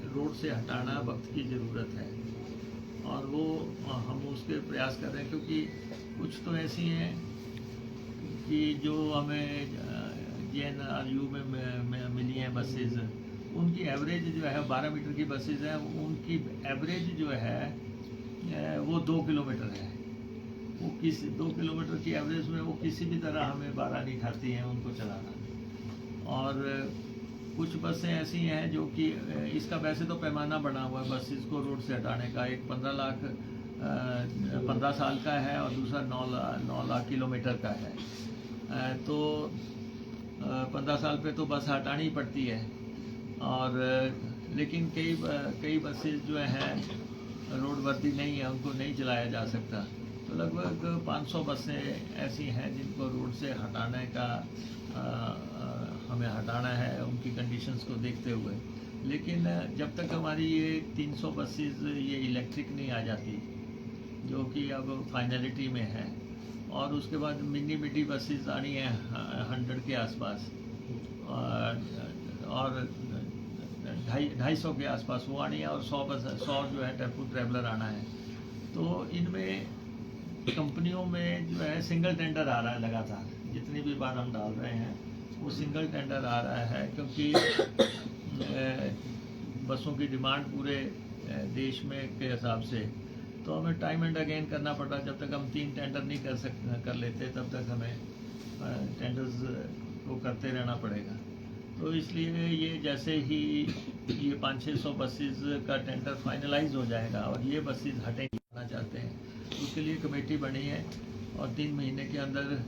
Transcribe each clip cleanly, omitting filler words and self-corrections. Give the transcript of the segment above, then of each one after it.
Road से हटाना वक्त की ज़रूरत है, और वो हम उसके प्रयास कर रहे हैं, क्योंकि कुछ तो ऐसी हैं कि जो हमें JNRU में मिली हैं बसेज़, उनकी एवरेज जो है 12 मीटर की बसेज़ हैं, उनकी एवरेज जो है वो 2 किलोमीटर है। वो किसी 2 किलोमीटर की एवरेज में वो किसी भी तरह हमें बारह नहीं खाती हैं उनको चलाना। और कुछ बसें ऐसी हैं जो कि इसका वैसे तो पैमाना बना हुआ है बसेस को रोड से हटाने का, एक 15 साल का है और दूसरा 9 लाख किलोमीटर का है। तो 15 साल पे तो बस हटानी ही पड़ती है, और लेकिन कई बसेस जो हैं रोड वर्दी नहीं है, उनको नहीं चलाया जा सकता। तो लगभग 500 बसें ऐसी हैं जिनको रोड से हटाने का हमें हटाना है, उनकी कंडीशंस को देखते हुए। लेकिन जब तक हमारी ये 300 बसेस ये इलेक्ट्रिक नहीं आ जाती, जो कि अब फाइनलिटी में है, और उसके बाद मिनी मिडी बसेस आनी है 100 के आसपास, और 250 के आसपास वो आनी है, और 100 जो है टेम्पो ट्रैवलर आना है। तो इनमें कंपनियों में जो है सिंगल टेंडर आ रहा है लगातार, जितनी भी बार हम डाल रहे हैं वो सिंगल टेंडर आ रहा है, क्योंकि बसों की डिमांड पूरे देश में के हिसाब से, तो हमें टाइम एंड अगेन करना पड़ रहा है। जब तक हम 3 टेंडर नहीं कर लेते, तब तक हमें टेंडर्स को करते रहना पड़ेगा। तो इसलिए ये जैसे ही ये 500-600 बसेस का टेंडर फाइनलाइज हो जाएगा और ये बसेस हटेंगी चाहते हैं, उसके लिए कमेटी बनी है, और 3 महीने के अंदर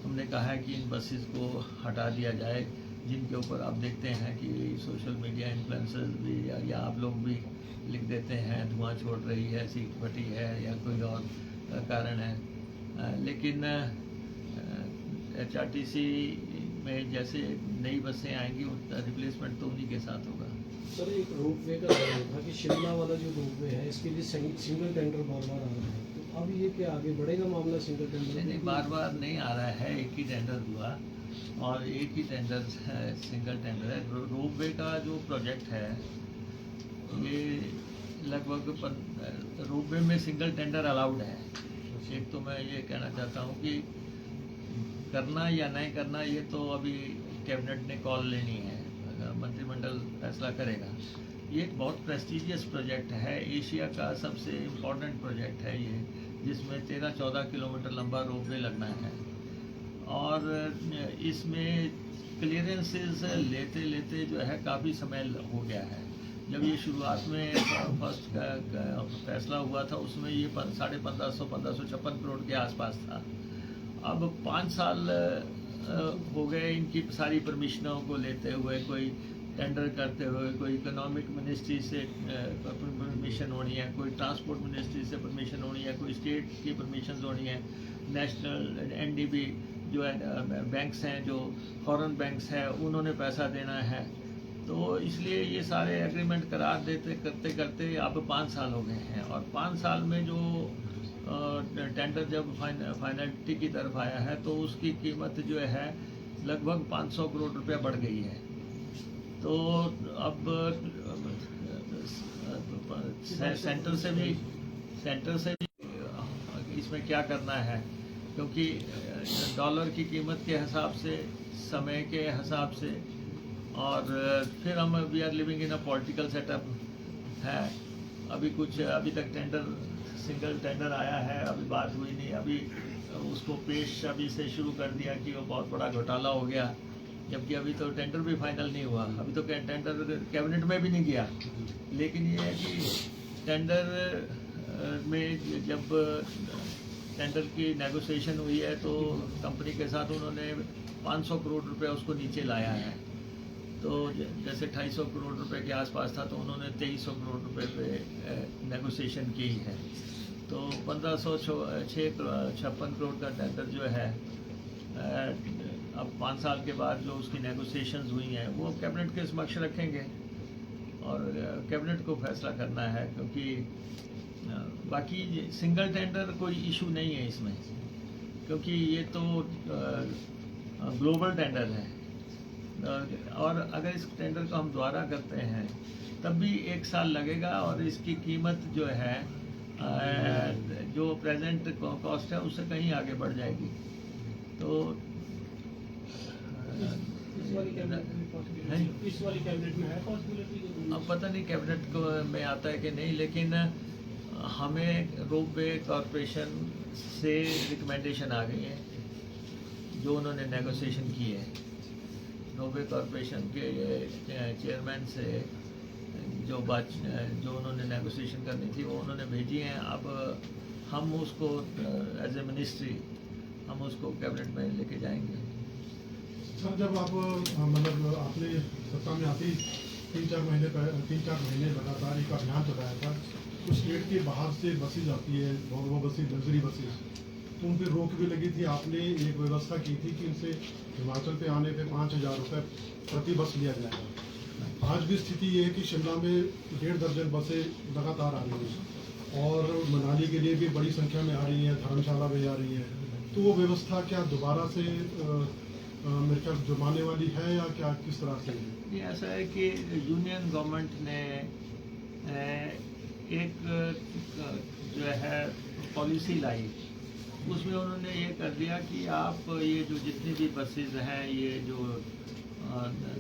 हमने कहा है कि इन बसेस को हटा दिया जाए, जिनके ऊपर आप देखते हैं कि सोशल मीडिया इन्फ्लुएंसर्स भी या आप लोग भी लिख देते हैं धुआं छोड़ रही है, सीट फटी है, या कोई और कारण है। लेकिन HRTC में जैसे नई बसें आएंगी, उनका रिप्लेसमेंट तो उन्हीं के साथ होगा। सर, एक रोपवे का था कि शिमला वाला जो रोपवे है, इसके लिए सिंगल टेंडर बार बार आ रहा है, तो अब ये क्या आगे बढ़ेगा मामला सिंगल टेंडर? नहीं, बार बार नहीं आ रहा है, एक ही टेंडर हुआ और एक ही टेंडर सिंगल टेंडर है। रोपवे का जो प्रोजेक्ट है, ये लगभग रोपवे में सिंगल टेंडर अलाउड है। एक तो मैं ये कहना चाहता हूँ कि करना या नहीं करना ये तो अभी कैबिनेट ने कॉल लेनी है, मंत्रिमंडल फैसला करेगा। ये एक बहुत प्रेस्टिजियस प्रोजेक्ट है, एशिया का सबसे इम्पोर्टेंट प्रोजेक्ट है ये, जिसमें 13-14 किलोमीटर लंबा रोपवे लगना है, और इसमें क्लियरेंसेस लेते लेते जो है काफ़ी समय हो गया है। जब ये शुरुआत में फर्स्ट का फैसला हुआ था, उसमें ये 1556 करोड़ के आसपास था। अब 5 साल हो गए इनकी सारी परमिशनों को लेते हुए, कोई टेंडर करते हुए, कोई इकोनॉमिक मिनिस्ट्री से परमिशन होनी है, कोई ट्रांसपोर्ट मिनिस्ट्री से परमिशन होनी है, कोई स्टेट की परमिशन होनी है, नेशनल NDB जो है बैंक्स हैं, जो फॉरेन बैंक्स हैं, उन्होंने पैसा देना है। तो इसलिए ये सारे एग्रीमेंट करार देते करते करते अब 5 साल हो गए हैं, और 5 साल में जो टेंडर जब फाइनलिटी की तरफ आया है, तो उसकी कीमत जो है लगभग 500 करोड़ रुपया बढ़ गई है। तो अब सेंटर से भी इसमें क्या करना है, क्योंकि डॉलर की कीमत के हिसाब से, समय के हिसाब से, और फिर हम we are living in a political setup है। अभी तक सिंगल टेंडर आया है, अभी बात हुई नहीं, अभी उसको पेश अभी से शुरू कर दिया कि वो बहुत बड़ा घोटाला हो गया, जबकि अभी तो टेंडर भी फाइनल नहीं हुआ, अभी तो टेंडर कैबिनेट में भी नहीं गया। लेकिन ये है कि टेंडर में जब टेंडर की नेगोशिएशन हुई है, तो कंपनी के साथ उन्होंने 500 करोड़ रुपए उसको नीचे लाया है। तो जैसे 250 करोड़ रुपए के आसपास था, तो उन्होंने 2300 करोड़ रुपए पे नेगोशिएशन की है। तो 1556 करोड़ का टेंडर जो है, अब 5 साल के बाद जो उसकी नेगोशिएशंस हुई हैं, वो कैबिनेट के समक्ष रखेंगे, और कैबिनेट को फैसला करना है, क्योंकि बाकी सिंगल टेंडर कोई इशू नहीं है इसमें, क्योंकि ये तो ग्लोबल टेंडर है, और अगर इस टेंडर को हम दोबारा करते हैं तब भी 1 साल लगेगा और इसकी कीमत जो है जो प्रेजेंट कॉस्ट है उससे कहीं आगे बढ़ जाएगी। तो इस वाली कैबिनेट में possibility- इस वाली कैबिनेट में है पॉसिबिलिटी? अब पता नहीं कैबिनेट को में आता है कि नहीं, लेकिन हमें रोपवे कॉरपोरेशन से रिकमेंडेशन आ गई है जो उन्होंने नेगोशिएशन की है। रोपवे कॉरपोरेशन के चेयरमैन से जो उन्होंने नेगोशिएशन करनी थी वो उन्होंने भेजी हैं। अब हम उसको एज ए मिनिस्ट्री हम उसको कैबिनेट में लेके जाएंगे। सर, जब आप मतलब आपने सत्ता में आते ही 3-4 महीने लगातार एक अभियान चलाया था, तो स्टेट के बाहर से बसेज आती है, वो बसेज लग्जरी बसेज, तो उन पर रोक भी लगी थी। आपने एक व्यवस्था की थी कि उनसे हिमाचल पे आने पे 5,000 रुपये प्रति बस लिया जाएगा। आज भी स्थिति ये है कि शिमला में 1.5 दर्जन बसें लगातार आ रही हैं और मनाली के लिए भी बड़ी संख्या में आ रही हैं, धर्मशाला में आ रही हैं। तो वो व्यवस्था क्या दोबारा से मेरे ख्याल जुर्माने वाली है या क्या, किस तरह से? ये ऐसा है कि यूनियन गवर्नमेंट ने एक जो है पॉलिसी लाई, उसमें उन्होंने ये कर दिया कि आप ये जो जितनी भी बसेज हैं ये जो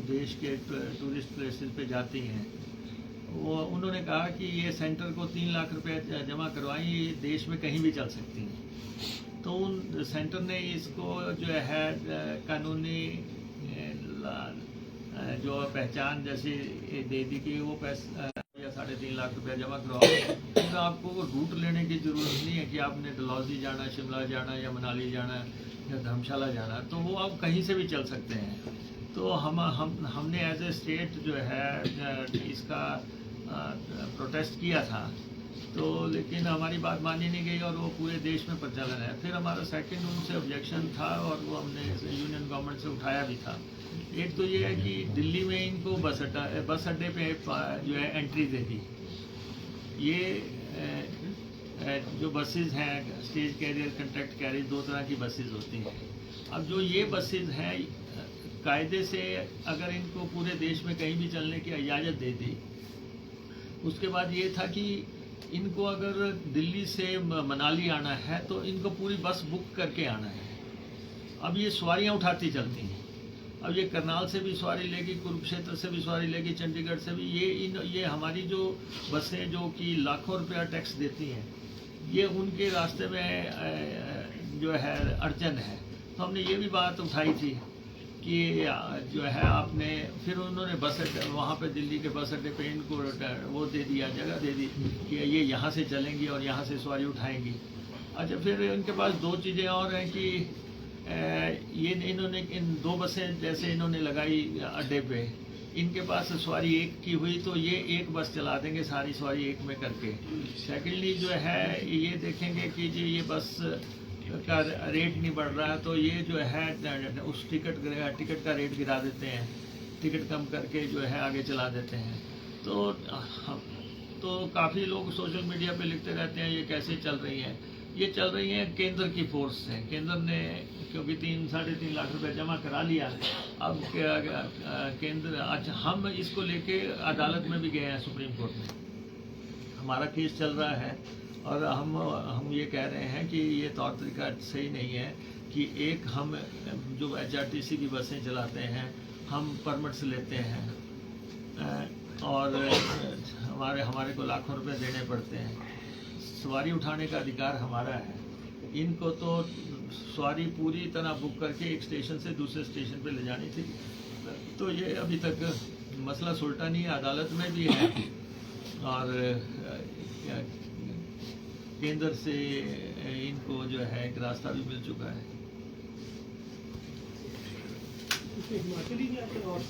देश के टूरिस्ट प्लेसेस पे जाती हैं, वो उन्होंने कहा कि ये सेंटर को 3 लाख रुपए जमा करवाएं, ये देश में कहीं भी चल सकती हैं। तो उन सेंटर ने इसको जो है कानूनी जो पहचान जैसी दे दी कि वो पैसा या 3.5 लाख रुपया जमा करवाओ, तो आपको रूट लेने की ज़रूरत नहीं है कि आपने डलहौजी जाना, शिमला जाना या मनाली जाना या धर्मशाला जाना, तो वो आप कहीं से भी चल सकते हैं। तो हमने एज ए स्टेट जो है इसका प्रोटेस्ट किया था, तो लेकिन हमारी बात मानी नहीं गई और वो पूरे देश में प्रचलन है। फिर हमारा सेकंड उनसे ऑब्जेक्शन था और वो हमने यूनियन गवर्नमेंट से उठाया भी था। एक तो ये है कि दिल्ली में इनको बस अड्डे पे जो है एंट्री दे दी। ये जो बसेज हैं स्टेज कैरियर, कंट्रैक्ट कैरियर, 2 तरह की बसेज होती हैं। अब जो ये बसेज हैं कायदे से अगर इनको पूरे देश में कहीं भी चलने की इजाज़त दे दी, उसके बाद ये था कि इनको अगर दिल्ली से मनाली आना है तो इनको पूरी बस बुक करके आना है। अब ये सवारियां उठाती चलती हैं। अब ये करनाल से भी सवारी लेगी, कुरुक्षेत्र से भी सवारी लेगी, चंडीगढ़ से भी। ये हमारी जो बसें जो कि लाखों रुपया टैक्स देती हैं, ये उनके रास्ते में जो है अड़चन है। तो हमने ये भी बात उठाई थी कि जो है आपने, फिर उन्होंने बस अड्डे वहाँ पे दिल्ली के बस अड्डे पे इनको वो दे दिया, जगह दे दी कि ये यहाँ से चलेंगी और यहाँ से सवारी उठाएंगी। अच्छा, फिर इनके पास 2 चीज़ें और हैं कि ये इन्होंने इन 2 बसें जैसे इन्होंने लगाई अड्डे पे, इनके पास सवारी एक की हुई तो ये एक बस चला देंगे सारी सवारी एक में करके। सेकेंडली जो है ये देखेंगे कि जी ये बस का रेट नहीं बढ़ रहा है, तो ये जो है उस टिकट का रेट गिरा देते हैं, टिकट कम करके जो है आगे चला देते हैं। तो काफ़ी लोग सोशल मीडिया पे लिखते रहते हैं ये कैसे चल रही हैं। ये चल रही हैं केंद्र की फोर्स से। केंद्र ने क्योंकि 3-3.5 लाख रुपए जमा करा लिया, अब केंद्र, अच्छा हम इसको लेके अदालत में भी गए हैं, सुप्रीम कोर्ट में हमारा केस चल रहा है और हम ये कह रहे हैं कि ये तौर तरीका सही नहीं है कि एक हम जो HRTC की बसें चलाते हैं हम परमिट्स लेते हैं और हमारे को लाखों रुपए देने पड़ते हैं। सवारी उठाने का अधिकार हमारा है, इनको तो सवारी पूरी तरह बुक करके एक स्टेशन से दूसरे स्टेशन पे ले जानी थी। तो ये अभी तक मसला सुलटा नहीं है, अदालत में भी है और केंद्र से इनको जो है एक रास्ता भी मिल चुका है। हिमाचली और